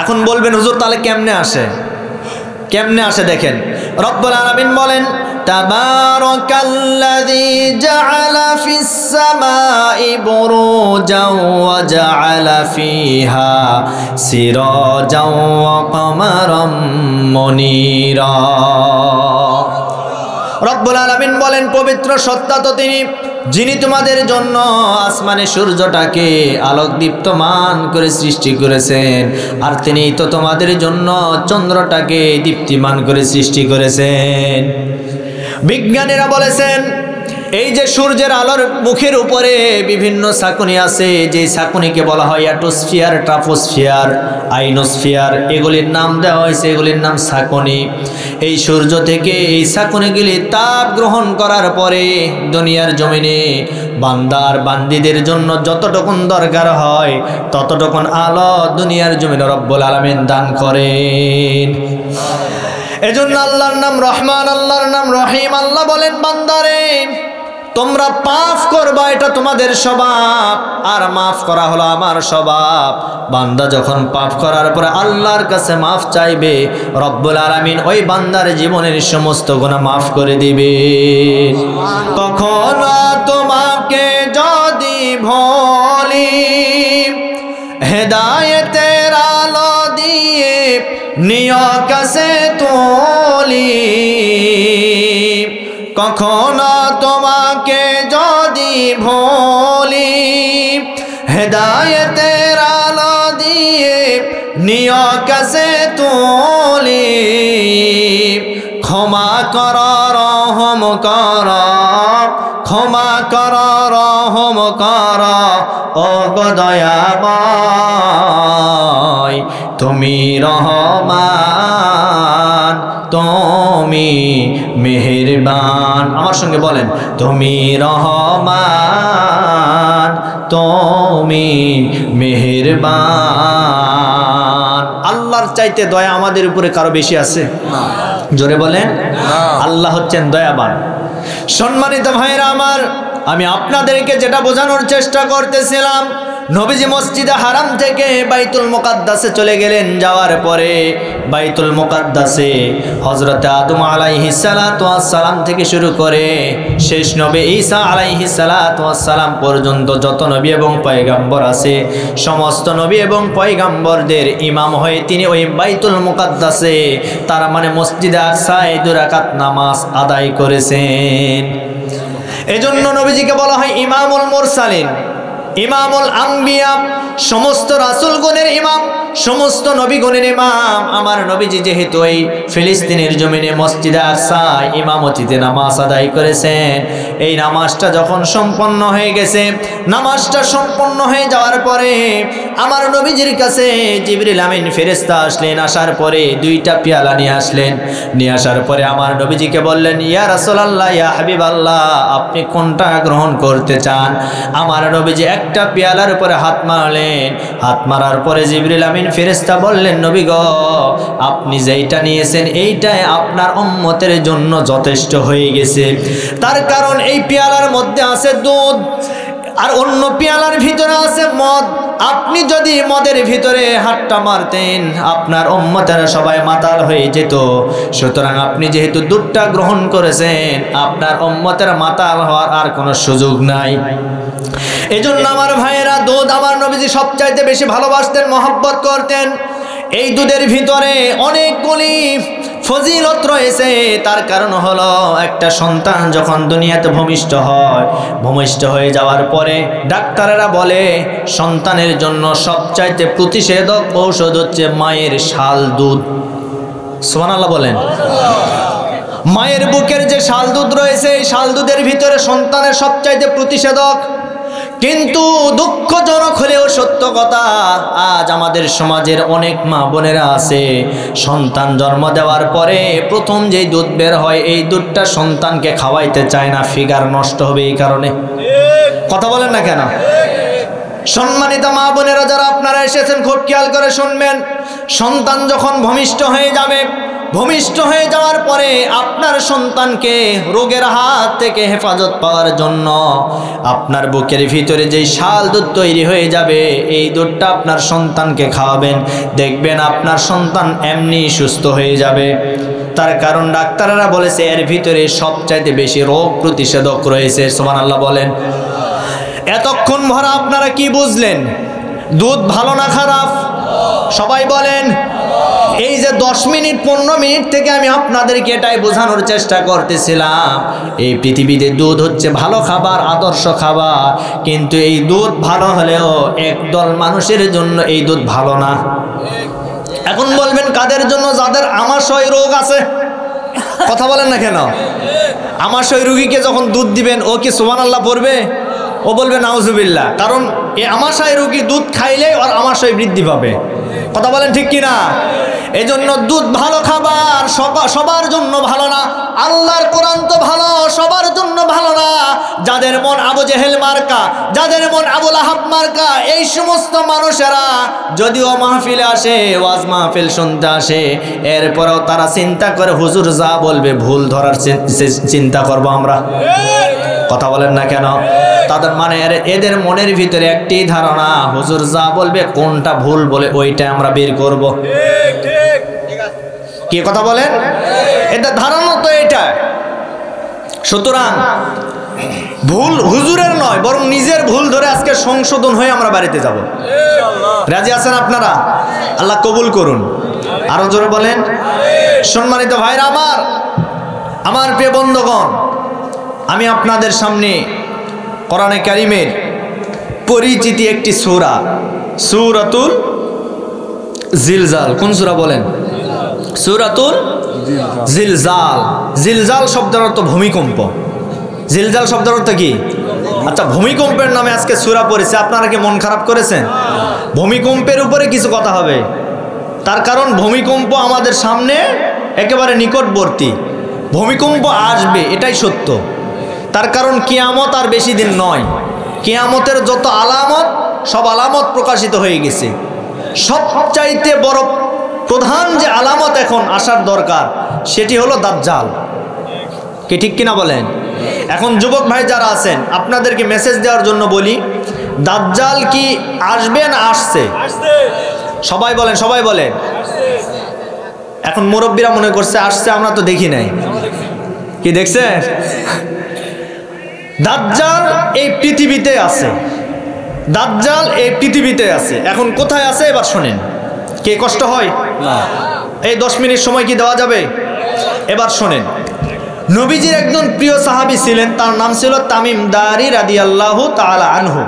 এখন বলবেন হুজুর তাহলে কেমনে আসে? কেমনে আসে দেখেন, রব্বুল আলামিন বলেন তাবারাকাল্লাযী জাআলা ফিস সামাই বুরুজাও ওয়া জাআলা ফিহা সিরাজাও ওয়া কমারাম মুনীরা। রব্বুল আলামিন বলেন পবিত্র সত্তা তো তিনি, যিনি তোমাদের জন্য আসমানে সূর্যটাকে আলোক দীপ্তমান করে সৃষ্টি করেছেন, আর তিনি তো তোমাদের জন্য চন্দ্রটাকে দীপ্তিমান করে সৃষ্টি করেছেন। বিজ্ঞানীরা বলেছেন এই যে সূর্যের আলোর মুখের উপরে বিভিন্ন ছাঁকুনি আছে, যে ছাঁকুনিকে বলা হয় অ্যাটোস্ফিয়ার, ট্রাপোস্ফিয়ার, আইনোস্ফিয়ার, এগুলির নাম দেওয়া হয়েছে, এগুলির নাম ছাঁকুনি। এই সূর্য থেকে এই ছাঁকুনিগুলি তাপ গ্রহণ করার পরে দুনিয়ার জমিনে বান্দার বান্দিদের জন্য যতটুকুন দরকার হয় ততটুকুন আলো দুনিয়ার জমিনে রব্বুল আলামিন দান করেন। এজন্য আল্লাহর নাম রহমান, আল্লাহর নাম রহিম। আল্লাহ বলেন বান্দারে তোমরা পাপ করবা, এটা তোমাদের স্বভাব, আর মাফ করা হলো আমার স্বভাব। বান্দা যখন পাপ করার পরে আল্লাহর কাছে মাফ চাইবে, রব্বুল আলামিন ওই বান্দার জীবনের সমস্ত গুনাহ মাফ করে দিবে। কখনো তোমাকে যদি ভুলি হেদায়েতের আলো দিয়ে নিয় কাছে তুলি, কখনো তোমাকে যদি ভুলি হেদায়েতের আলো দিয়ে নিয় কাছে তুলি, ক্ষমা কর রহম কর, ক্ষমা কর রহম কর ও গো দয়াময়, তুমি রহমান, তুমি মেহেরবান। আমার সঙ্গে বলেন তুমি রহমান, তুমি মেহেরবান। আল্লাহর চাইতে দয়া আমাদের উপরে কারো বেশি আছে? জোরে বলেন। আল্লাহ হচ্ছেন দয়াবান। সম্মানিত ভাইরা আমার, আমি আপনাদেরকে যেটা বোঝানোর চেষ্টা করতেছিলাম, নবীজি মসজিদে হারাম থেকে বাইতুল মুকাদ্দাসে চলে গেলেন। যাওয়ার পরে বাইতুল মুকাদ্দাসে হযরত আদম আলাইহিস সালাতু ওয়াস সালাম থেকে শুরু করে শেষ নবী ঈসা আলাইহিস সালাতু ওয়াস সালাম পর্যন্ত যত নবী এবং পয়গম্বর আছে, সমস্ত নবী এবং পয়গম্বরদের ইমাম হয়ে তিনি ওই বাইতুল মুকাদ্দাসে, তার মানে মসজিদে আকসায় 2 রাকাত নামাজ আদায় করেছেন। এজন্য নবীজিকে বলা হয় ইমামুল মুরসালিন, ইমামুল আম্বিয়া, সমস্ত রাসূলগণের ইমাম, সমস্ত নবীগণের ইমাম। আমার নবীজি যেহেতু এই ফিলিস্তিনের জমিনে মসজিদে আকসায় ইমামতিতে নামাজ আদায় করেছেন, এই নামাজটা যখন সম্পন্ন হয়ে গেছে, নামাজটা সম্পন্ন হয়ে যাওয়ার পরে আমার নবীজির কাছে জিবরিল আমিন ফেরেশতা আসলেন। আসার পরে 2টা পেয়ালা নিয়ে আসলেন। নিয়ে আসার পরে আমার নবীজিকে বললেন, ইয়া রাসূলুল্লাহ, ইয়া হাবিবাল্লাহ, আপনি কোনটা গ্রহণ করতে চান? আমার নবীজি একটা পেয়ালার উপরে হাত মারলেন। হাত মারার পরে জিবরিল আমিন ফেরেশতা বললেন, নবী গো, আপনি যেইটা নিয়েছেন এইটাই আপনার উম্মতের জন্য যথেষ্ট হয়ে গেছে। তার কারণ এই পেয়ালার মধ্যে আছে দুধ, আর অন্য পেয়ালার ভিতরে আছে মদ। আপনি যদি মদের ভিতরে হাতটা মারতেন, আপনার উম্মতেরা সবাই মাতাল হয়ে যেত। সুতরাং আপনি যেহেতু দুধটা গ্রহণ করেছেন, আপনার উম্মতের মাতাল হওয়ার আর কোনো সুযোগ নাই। এজন্য আমার ভাইয়েরা, দুধ আমার নবীজি সবচাইতে বেশি ভালোবাসতেন, মহব্বত করতেন। এই দুধের ভিতরে অনেকগুলি ফজিলত রয়েছে। তার কারণ হলো, একটা সন্তান যখন দুনিয়াতে ভূমিষ্ঠ হয়, ভূমিষ্ঠ হয়ে যাওয়ার পরে ডাক্তারেরা বলে সন্তানের জন্য সবচাইতে প্রতিষেধক ঔষধ হচ্ছে মায়ের শাল দুধ। সুবহানাল্লাহ বলেন। মায়ের বুকের যে শাল দুধ রয়েছে, এই শাল দুধের ভিতরে সন্তানের সবচাইতে প্রতিষেধক। কিন্তু দুঃখজনক হলেও সত্য কথা, আজ আমাদের সমাজের অনেক মা বোনেরা আছে, সন্তান জন্ম দেওয়ার পরে প্রথম যেই দুধ বের হয়, এই দুধটা সন্তানকে খাওয়াইতে চায় না, ফিগার নষ্ট হবে এই কারণে। কথা বলেন না কেন? সম্মানিত মা বোনেরা যারা আপনারা এসেছেন, খুব খেয়াল করে শুনবেন। সন্তান যখন ভূমিষ্ঠ হয়ে যাবে, ভূমিষ্ঠ হয়ে যাওয়ার পরে আপনার সন্তানকে রোগের হাত থেকে হেফাজত পাওয়ার জন্য আপনার বুকের ভিতরে যেই শাল দুধ তৈরি হয়ে যাবে, এই দুধটা আপনার সন্তানকে খাওয়াবেন। দেখবেন আপনার সন্তান এমনি সুস্থ হয়ে যাবে। তার কারণ ডাক্তাররা বলেছে এর ভিতরে সবচাইতে বেশি রোগ প্রতিষেধক রয়েছে। সুবহানাল্লাহ বলেন। এতক্ষণ ভরা আপনারা কি বুঝলেন? দুধ ভালো না খারাপ? সবাই বলেন। এই যে 10 মিনিট 15 মিনিট থেকে আমি আপনাদেরকে এটাই বোঝানোর চেষ্টা করতেছিলাম, এই পৃথিবীতে দুধ হচ্ছে ভালো খাবার, আদর্শ খাবার। কিন্তু এই দুধ ভালো হলেও একদল মানুষের জন্য এই দুধ ভালো না। এখন বলবেন কাদের জন্য? যাদের আমাশয় রোগ আছে। কথা বলেন না কেন? আমাশয় রোগীকে যখন দুধ দিবেন, ও কি সুবহানাল্লাহ পড়বে? ও বলবে নাউজুবিল্লাহ। কারণ এই আমাশয় রোগী দুধ খাইলেই ওর আমাশয় বৃদ্ধি পাবে। কথা বলেন ঠিক কিনা? এজন্য দুধ ভালো খাবার, সবার জন্য ভালো না। আল্লাহর কোরআন তো ভালো, সবার জন্য ভালো না। যাদের মন আবু জেহেল মার্কা, যাদের মন আবু লাহাব মার্কা, এই সমস্ত মানুষেরা যদিও মাহফিলে আসে, ওয়াজ মাহফিল শুনতে আসে, এরপরেও তারা চিন্তা করে হুজুর যা বলবে ভুল ধরার চিন্তা করব আমরা। কথা বলেন না কেন? তাদের মানে এদের মনের ভিতরে একটি ধারণা, হুজুর যা বলবে কোনটা ভুল বলে ওইটা আমরা বের করব। কি কথা বলেন? এটা ধারণা তো এটা। সুতরাং ভুল হুজুরের নয়, বরং নিজের ভুল ধরে আজকে সংশোধন হয়ে আমরা বাড়িতে যাব। রাজি আছেন আপনারা? আল্লাহ কবুল করুন। আরো জোরে বলেন। সম্মানিত ভাইরা আমার প্রিয় বন্ধুগণ, আমি আপনাদের সামনে কোরআনে কারিমের পরিচিতি একটি সূরা, সূরাতুল জিলজাল। কোন সূরা বলেন? সূরাতুল জিলজাল। জিলজাল শব্দের অর্থ ভূমিকম্প। জিলজাল শব্দের অর্থ কি? আচ্ছা, ভূমিকম্পের নামে আজকে সূরা পড়েছে, আপনারা কি মন খারাপ করেছেন? ভূমিকম্পের উপরে কিছু কথা হবে, তার কারণ ভূমিকম্প আমাদের সামনে একেবারে নিকটবর্তী। ভূমিকম্প আসবে, এটাই সত্য। তার কারণ কিয়ামত আর বেশি দিন নয়। কিয়ামতের যত আলামত, সব আলামত প্রকাশিত হয়ে গেছে। সবচাইতে বড় প্রধান যে আলামত এখন আসার দরকার, সেটি হলো দাজ্জাল। কি ঠিক কিনা বলেন? এখন যুবক ভাই যারা আছেন আপনাদেরকে মেসেজ দেওয়ার জন্য বলি, দাজ্জাল কি আসবে না আসছে? সবাই বলেন, সবাই বলেন। এখন মুরব্বীরা মনে করছে আসছে, আমরা তো দেখি নাই। কি দেখছে? দাজ্জাল এই পৃথিবীতে আছে, দাজ্জাল এই পৃথিবীতে আছে। এখন কোথায় আছে এবার শোনেন। কে কষ্ট হয় না? এই 10 মিনিট সময় কি দেওয়া যাবে? এবার শোনেন। নবীজির একজন প্রিয় সাহাবী ছিলেন, তার নাম ছিল তামিম দারি রাদিয়াল্লাহু তাআলা আনহু।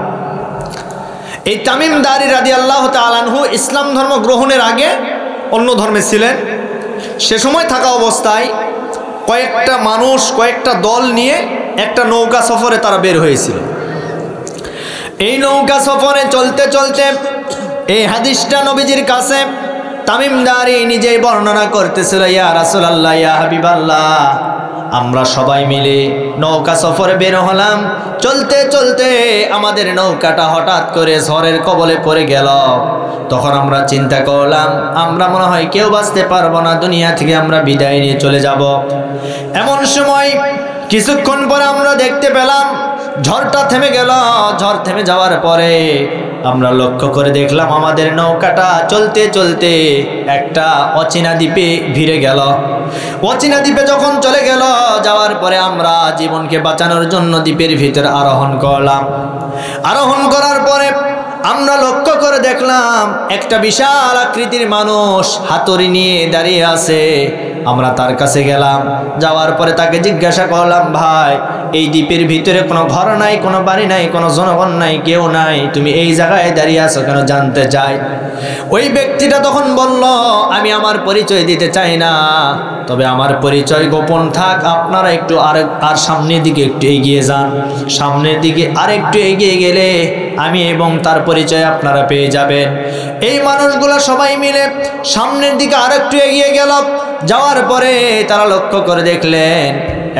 এই তামিম দারি রাদিয়াল্লাহু তাআলা আনহু ইসলাম ধর্ম গ্রহণের আগে অন্য ধর্মে ছিলেন। সে সময় থাকা অবস্থায় কয়েকটা মানুষ, কয়েকটা দল নিয়ে একটা নৌকা সফরে তারা বের হয়েছিল। এই নৌকা সফরে চলতে চলতে এই হাদিসটা নবীজির কাছে তামিম দারি নিজেই বর্ণনা করতেছিল, ইয়া রাসূলুল্লাহ, ইয়া হাবিবাল্লাহ, আমরা সবাই মিলে নৌকা সফরে বের হলাম। চলতে চলতে আমাদের নৌকাটা হঠাৎ করে ঝড়ের কবলে পড়ে গেল। তখন আমরা চিন্তা করলাম আমরা মনে হয় কেউ বাঁচতে পারবো না, দুনিয়া থেকে আমরা বিদায় নিয়ে চলে যাব। এমন সময় কিছুক্ষণ পরে আমরা দেখতে পেলাম ঝড়টা থেমে গেল। ঝড় থেমে যাওয়ার পরে আমরা লক্ষ্য করে দেখলাম আমাদের নৌকাটা চলতে চলতে একটা অচেনা দ্বীপে ভিড়ে গেল। অচেনা দ্বীপে যখন চলে গেল, যাওয়ার পরে আমরা জীবনকে বাঁচানোর জন্য দ্বীপের ভিতর আরোহণ করলাম। আরোহণ করার পরে আমরা লক্ষ্য করে দেখলাম একটা বিশাল আকৃতির মানুষ হাতুড়ি নিয়ে দাঁড়িয়ে আছে। আমরা তার কাছে গেলাম, যাওয়ার পরে তাকে জিজ্ঞাসা করলাম, ভাই এই দ্বীপের ভিতরে কোনো ঘর নাই, কোনো বাড়ি নাই, কোনো জনগণ নাই, কেউ নাই, তুমি এই জায়গায় দাঁড়িয়ে আছো কেন, জানতে চাই। ওই ব্যক্তিটা তখন বলল, আমি আমার পরিচয় দিতে চাই না, তবে আমার পরিচয় গোপন থাক, আপনারা একটু আর সামনের দিকে একটু এগিয়ে যান। সামনের দিকে আর একটু এগিয়ে গেলে আমি এবং তার পরিচয় আপনারা পেয়ে যাবেন। এই মানুষগুলো সবাই মিলে সামনের দিকে আর একটু এগিয়ে গেল। যাওয়ার পরে তারা লক্ষ্য করে দেখলেন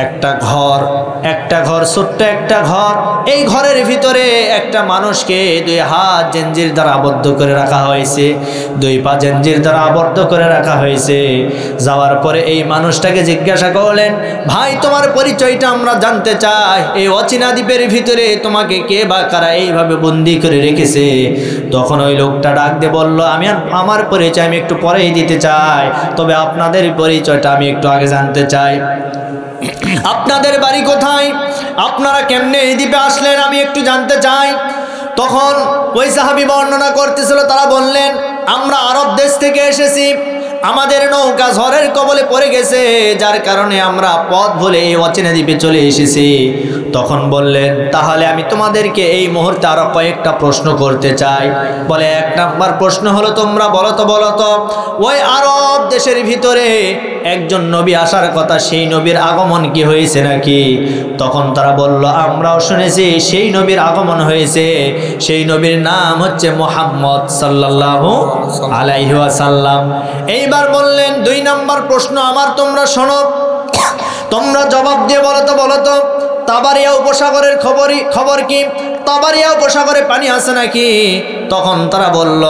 একটা ঘর, ছোট্ট একটা ঘর। এই ঘরের ভিতরে একটা মানুষকে 2 হাত জঞ্জির দ্বারা আবদ্ধ করে রাখা হয়েছে, 2 পা জঞ্জির দ্বারা আবদ্ধ করে রাখা হয়েছে। যাওয়ার পরে এই মানুষটাকে জিজ্ঞাসা করলেন, ভাই তোমার পরিচয়টা আমরা জানতে চাই, এই অচেনা দ্বীপের ভিতরে তোমাকে কে বা কারা এইভাবে বন্দি করে রেখেছে? তখন ওই লোকটা ডাক দিয়ে বলল, আমি আমার পরিচয় আমি একটু পরেই দিতে চাই, তবে আপনাদের পরিচয়টা আমি একটু আগে জানতে চাই। আপনাদের বাড়ি কোথায়, আপনারা কেমনে এই দ্বীপে আসলেন আমি একটু জানতে চাই। তখন ওই সাহাবী বর্ণনা করতেছিল, তারা বললেন, আমরা আরব দেশ থেকে এসেছি, আমাদের নৌকা ঝড়ের কবলে পড়ে গেছে, যার কারণে আমরা পথ ভুলে এই অচেনা দ্বীপে চলে এসেছি। তখন বললেন, তাহলে আমি তোমাদেরকে এই মুহূর্তে আরো কয়েকটা প্রশ্ন করতে চাই। বলে, 1 নাম্বার প্রশ্ন হলো, তোমরা বলো তো ওই আরব দেশের ভিতরে একজন নবী আসার কথা, সেই নবীর আগমন কি হয়েছে নাকি? তখন তারা বলল, আমরাও শুনেছি সেই নবীর আগমন হয়েছে, সেই নবীর নাম হচ্ছে মুহাম্মদ সাল্লাল্লাহু আলাইহি ওয়াসাল্লাম। এইবার বললেন, 2 নম্বর প্রশ্ন আমার, তোমরা শোনো, তোমরা জবাব দিয়ে বলো তো তাবারিয়া উপসাগরের খবর কি? তাবারিয়া উপসাগরে পানি আছে নাকি? তখন তারা বলল,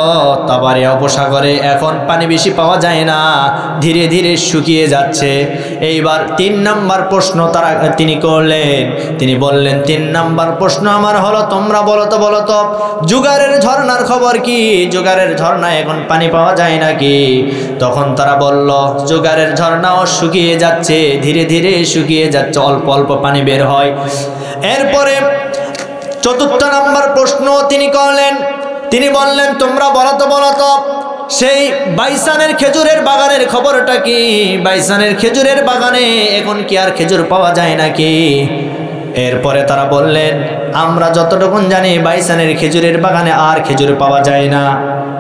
তাবারিয়া উপসাগরে এখন পানি বেশি পাওয়া যায় না, ধীরে ধীরে শুকিয়ে যাচ্ছে। এইবার 3 নম্বর প্রশ্ন তিনি করলেন, তিনি বললেন, 3 নম্বর প্রশ্ন আমার হলো, তোমরা বলো তো জুগারের ঝর্ণার খবর কি? জুগারের ঝর্ণায় এখন পানি পাওয়া যায় নাকি? তখন তারা বলল, জুগারের ঝর্ণাও শুকিয়ে যাচ্ছে, ধীরে ধীরে শুকিয়ে যাচ্ছে, অল্প অল্প পানি বের হয়। এরপরে 4 নম্বর প্রশ্ন তিনি করলেন, তিনি বললেন, তোমরা বলো তো সেই বাইসানের খেজুরের বাগানের খবরটা কি? বাইসানের খেজুরের বাগানে এখন কি আর খেজুর পাওয়া যায় নাকি? এরপরে তারা বললেন, আমরা যতটুকু জানি বাইসানের খেজুরের বাগানে আর খেজুর পাওয়া যায় না,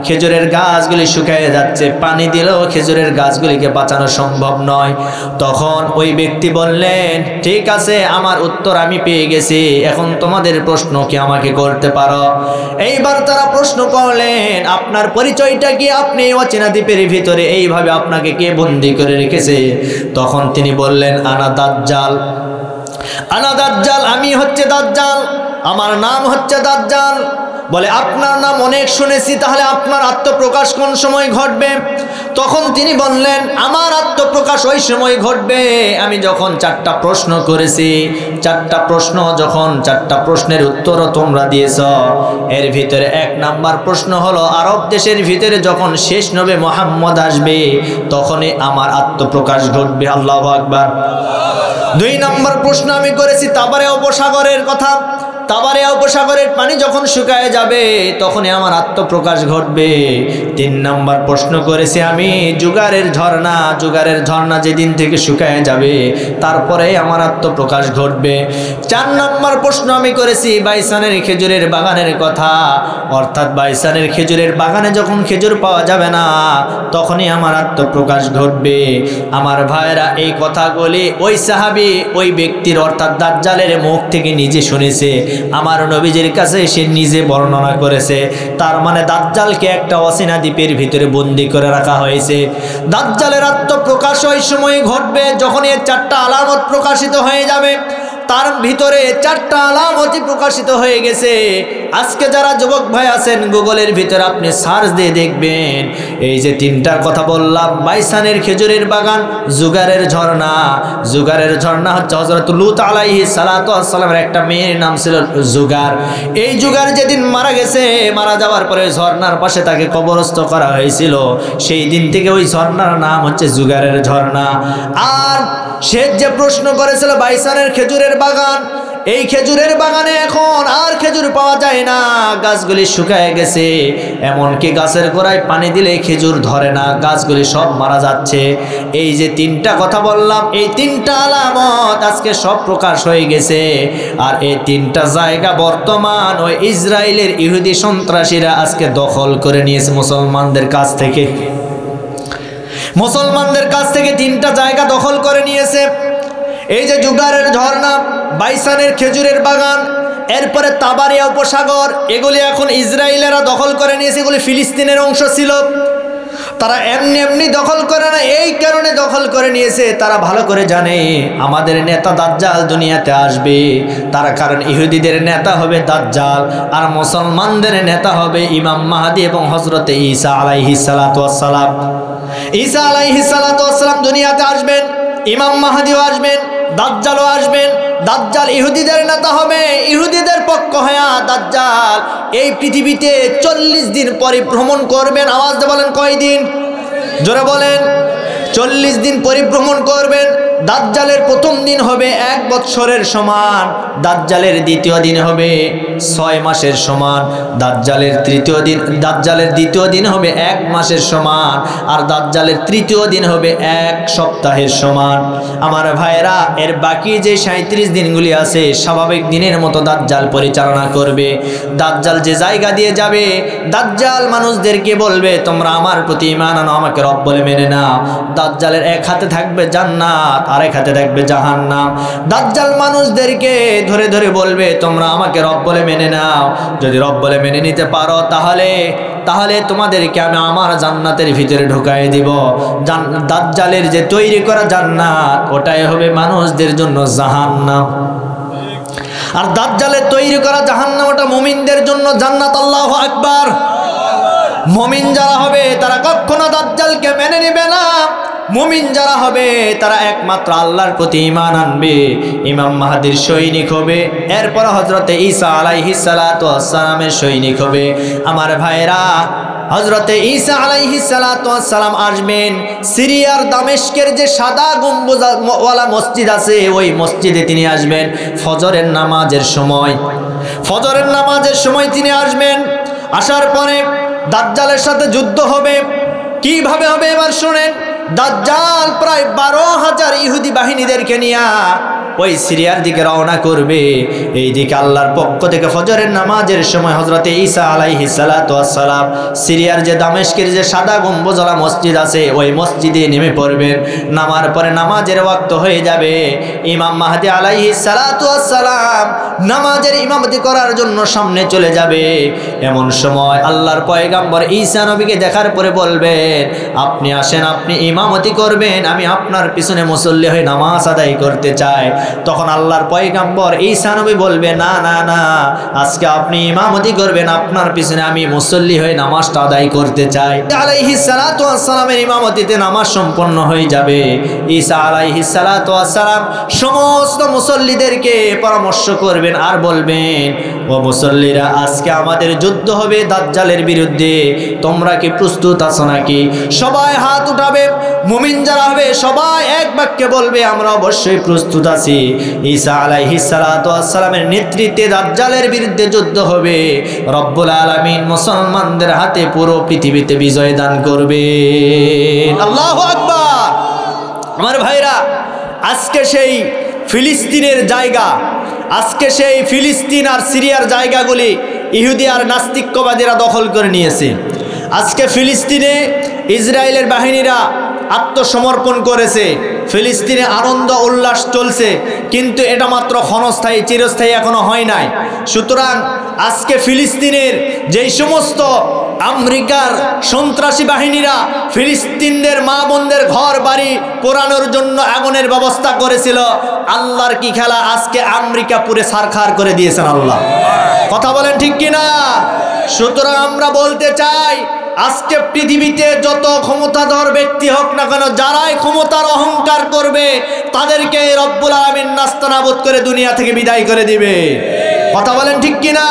খেজুরের গাছগুলি শুকিয়ে যাচ্ছে, পানি দিলেও খেজুরের গাছগুলিকে বাঁচানো সম্ভব নয়। তখন ওই ব্যক্তি বললেন, ঠিক আছে, আমার উত্তর আমি পেয়ে গেছি, এখন তোমাদের প্রশ্ন কি আমাকে করতে পারো? এইবার তারা প্রশ্ন করলেন, আপনার পরিচয়টা কি? আপনি অচেনা দ্বীপের ভিতরে এইভাবে আপনাকে কে বন্দি করে রেখেছে? তখন তিনি বললেন, আনা দাজ্জাল, আমি হচ্ছে দাজ্জাল, আমার নাম হচ্ছে দাজ্জাল। বলে আপনার নাম অনেক শুনেছি, তাহলে আপনার আত্মপ্রকাশ কোন সময় ঘটবে? তখন তিনি বললেন আমার আত্মপ্রকাশ ওই সময় ঘটবে আমি যখন 4টা প্রশ্ন করেছি। 4টা প্রশ্ন যখন 4টা প্রশ্নের উত্তরও তোমরা দিয়েছ, এর ভিতরে 1 নাম্বার প্রশ্ন হলো আরব দেশের ভিতরে যখন শেষ নবী মুহাম্মদ আসবে তখনই আমার আত্মপ্রকাশ ঘটবে। আল্লাহু আকবার। 2 নাম্বার প্রশ্ন আমি করেছি তাবারিয়া উপসাগরের কথা। তাবারিয়া উপসাগরের পানি যখন শুকায় যাবে তখনই আমার আত্মপ্রকাশ ঘটবে। 3 নাম্বার প্রশ্ন করেছি আমি জুগারের ঝর্ণা যেদিন থেকে শুকায় যাবে তারপরে আমার আত্মপ্রকাশ ঘটবে। 4 নাম্বার প্রশ্ন আমি করেছি বাইসানের খেজুরের বাগানের কথা, অর্থাৎ বাইসানের খেজুরের বাগানে যখন খেজুর পাওয়া যাবে না তখনই আমার আত্মপ্রকাশ ঘটবে। আমার ভাইরা এই কথাগুলি ওই সাহাবী ওই ব্যক্তির অর্থাৎ দাজ্জালের মুখ থেকে নিজে শুনেছে, আমার নবীজির কাছে সে নিজে বর্ণনা করেছে। তার মানে দাজ্জালকে একটা অচেনা দ্বীপের ভিতরে বন্দী করে রাখা হয়েছে। দাজ্জালের আত্মপ্রকাশ ওই সময় ঘটবে যখন এর 4টা আলামত প্রকাশিত হয়ে যাবে। তার ভিতরে 4টা আলামতি প্রকাশিত হয়ে গেছে। আজকে যারা যুবক ভাই আছেন গুগলের ভিতরে আপনি সার্চ দিয়ে দেখবেন এই যে 3টার কথা বললাম, বাইসানের খেজুরের বাগান, জুগারের ঝর্ণা হচ্ছে হযরত লূত আলাইহিস সালাতু ওয়াস সালামের একটা মেয়ের নাম ছিল জুগার। এই জুগার যেদিন মারা গেছে, মারা যাওয়ার পরে ঝর্ণার পাশে তাকে কবরস্থ করা হয়েছিল, সেই দিন থেকে ওই ঝর্ণার নাম হচ্ছে জুগারের ঝর্ণা। আর সে যে প্রশ্ন করেছিল বাইসানের খেজুরের বাগান, এই খেজুরের বাগানে এখন আর খেজুর পাওয়া যায় না, গাছগুলি শুকায় গেছে, এমনকি গাছের গোড়ায় পানি দিলে খেজুর ধরে না, গাছগুলি সব মারা যাচ্ছে। এই যে 3টা কথা বললাম, এই 3টা আলামত আজকে সব প্রকাশ হয়ে গেছে। আর এই 3টা জায়গা বর্তমান ওই ইসরায়েলের ইহুদি সন্ত্রাসীরা আজকে দখল করে নিয়েছে মুসলমানদের কাছ থেকে। 3টা জায়গা দখল করে নিয়েছে। এই যে জুগারের ঝর্ণা, বাইসানের খেজুরের বাগান, এরপরে তাবারিয়া উপসাগর, এগুলি এখন ইসরায়েলেরা দখল করে নিয়েছে। এগুলি ফিলিস্তিনের অংশ ছিল। তারা এমনি দখল করে না, এই কারণে দখল করে নিয়েছে তারা ভালো করে জানে আমাদের নেতা দাজ্জাল দুনিয়াতে আসবে। তারা কারণ ইহুদিদের নেতা হবে দাজ্জাল আর মুসলমানদের নেতা হবে ইমাম মাহদী এবং হযরতে ঈসা আলাইহিস সালাতু ওয়াস সালাম। ঈসা আলাইহিস সালাতু ওয়াস সালাম দুনিয়াতে আসবেন, ইমাম মাহদীও আসবেন, দাজ্জালও আসবেন। দাজ্জাল ইহুদিদের নেতা হবে, ইহুদিদের পক্ষ হয়ে দাজ্জাল এই পৃথিবীতে 40 দিন পরিভ্রমণ করবেন। আওয়াজ দিয়ে বলেন কয়দিন? জোরে বলেন। 40 দিন পরিভ্রমণ করবেন। দাজ্জালের প্রথম দিন হবে 1 বৎসরের সমান, দাজ্জালের দ্বিতীয় দিন হবে 6 মাসের সমান, দাজ্জালের দ্বিতীয় দিন হবে 1 মাসের সমান, আর দাজ্জালের তৃতীয় দিন হবে 1 সপ্তাহের সমান। আমার ভাইরা, এর বাকি যে 37 দিনগুলি আছে স্বাভাবিক দিনের মতো দাজ্জাল পরিচালনা করবে। দাজ্জাল যে জায়গা দিয়ে যাবে, দাজ্জাল মানুষদেরকে বলবে তোমরা আমার প্রতি ঈমান আনো, আমাকে রব বলে মেনে নাও। দাজ্জালের এক হাতে থাকবে জান্নাত, আরেক হাতে থাকবে জাহান্নাম। দাজ্জাল মানুষদেরকে ধরে ধরে বলবে তোমরা আমাকে রব বলে মেনে নাও, যদি রব বলে মেনে নিতে পারো তাহলে তোমাদেরকে আমি আমার জান্নাতের ভিতরে ঢুকাই দিব। দাজ্জালের যে তৈরি করা জান্নাত ওটাই হবে মানুষদের জন্য জাহান্নাম, আর দাজ্জালের তৈরি করা জাহান্নাম ওটা মুমিনদের জন্য জান্নাত। আল্লাহু আকবার। মুমিন যারা হবে তারা কখনো দাজ্জালকে মেনে নেবে না। মুমিন যারা হবে তারা একমাত্র আল্লাহর প্রতি ঈমান আনবে, ইমাম মাহদীর সৈনিক হবে, এরপর হযরতে ঈসা আলাইহিস সালাতু ওয়াস সালামের সৈনিক হবে। আমার ভাইরা, হযরতে ঈসা আলাইহিস সালাতু ওয়াস সালাম আসবেন। সিরিয়ার দামেস্কের যে সাদা গম্বুজওয়ালা মসজিদ আছে ওই মসজিদে তিনি আসবেন ফজরের নামাজের সময় তিনি আসবেন। আসার পরে দাজ্জালের সাথে যুদ্ধ হবে। কিভাবে হবে এবার শুনেন। দাজ্জাল প্রায় 12,000 ইহুদি বাহিনীদেরকে নিয়ে ওই সিরিয়ার দিকে রওনা করবে। এই দিকে আল্লাহর পক্ষ থেকে ফজরের নামাজের সময় হযরতে ঈসা আলাইহিস সালাতু ওয়াস সালাম সিরিয়ার যে দামেস্কের যে সাদা গম্বুজওয়ালা মসজিদ আছে ওই মসজিদে নেমে পড়বেন। নামার পরে নামাজের ওয়াক্ত হয়ে যাবে। ইমাম মাহদী আলাইহিস সালাতু ওয়াস সালাম নামাজের ইমামতি করার জন্য সামনে চলে যাবে। এমন সময় আল্লাহর পয়গম্বর ঈসা নবীকে দেখার পরে বলবেন, আপনি আসেন, আপনি ইমামতি করবেন, আমি আপনার পিছনে মুসল্লি হয়ে নামাজ আদায় করতে চাই। তখন আল্লাহর পয়গম্বর ঈসা নবী বলবে, না না না, আজকে আপনি ইমামতি করবেন, আপনার পিছনে আমি মুসল্লি হয়ে নামাজটা আদায় করতে চাই। আলাইহিস সালাতু ওয়াস সালামের ইমামতিতে নামাজ সম্পন্ন হয়ে যাবে। ঈসা আলাইহিস সালাতু ওয়াস সালাম সমস্ত মুসল্লিদেরকে পরামর্শ করবেন আর বলবেন, ও মুসল্লিরা, আজকে আমাদের যুদ্ধ হবে দাজ্জালের বিরুদ্ধে, তোমরা কি প্রস্তুত আছো নাকি? সবাই হাত উঠাবে, মুমিন যারা হবে সবাই এক বাক্যে বলবে, আমরা অবশ্যই প্রস্তুত আছি। ঈসা আলাইহিস সালাতু ওয়াস সালামের নেতৃত্বে দাজ্জালের বিরুদ্ধে যুদ্ধ হবে। রব্বুল আলামিন মুসলমানদের হাতে পুরো পৃথিবীতে বিজয় দান করবে। আল্লাহু আকবার। আমার ভাইরা, আজকে সেই ফিলিস্তিনের জায়গা, আজকে সেই ফিলিস্তিন আর সিরিয়ার জায়গাগুলি ইহুদি আর নাস্তিক্যবাদীরা দখল করে নিয়েছে। আজকে ফিলিস্তিনে ইসরায়েলের বাহিনীরা আত্মসমর্পণ করেছে, ফিলিস্তিনে আনন্দ উল্লাস চলছে, কিন্তু এটা মাত্র ক্ষণস্থায়ী, চিরস্থায়ী এখনো হয় নাই। সুতরাং আজকে ফিলিস্তিনের যেই সমস্ত আমেরিকার সন্ত্রাসী বাহিনীরা ফিলিস্তিনদের মা বোনদের ঘর বাড়ি পোড়ানোর জন্য আগুনের ব্যবস্থা করেছিল, আল্লাহর কি খেলা, আজকে আমেরিকা পুরে সারখার করে দিয়েছেন আল্লাহ। কথা বলেন ঠিক কিনা? সুতরাং আমরা বলতে চাই, আজকে পৃথিবীতে যত ক্ষমতাধর ব্যক্তি হোক না কেন, যারাই ক্ষমতার অহংকার করবে তাদেরকে রব্বুল আলামিন নাস্তানাবুদ করে দুনিয়া থেকে বিদায় করে দিবে। কথা বলেন ঠিক কিনা?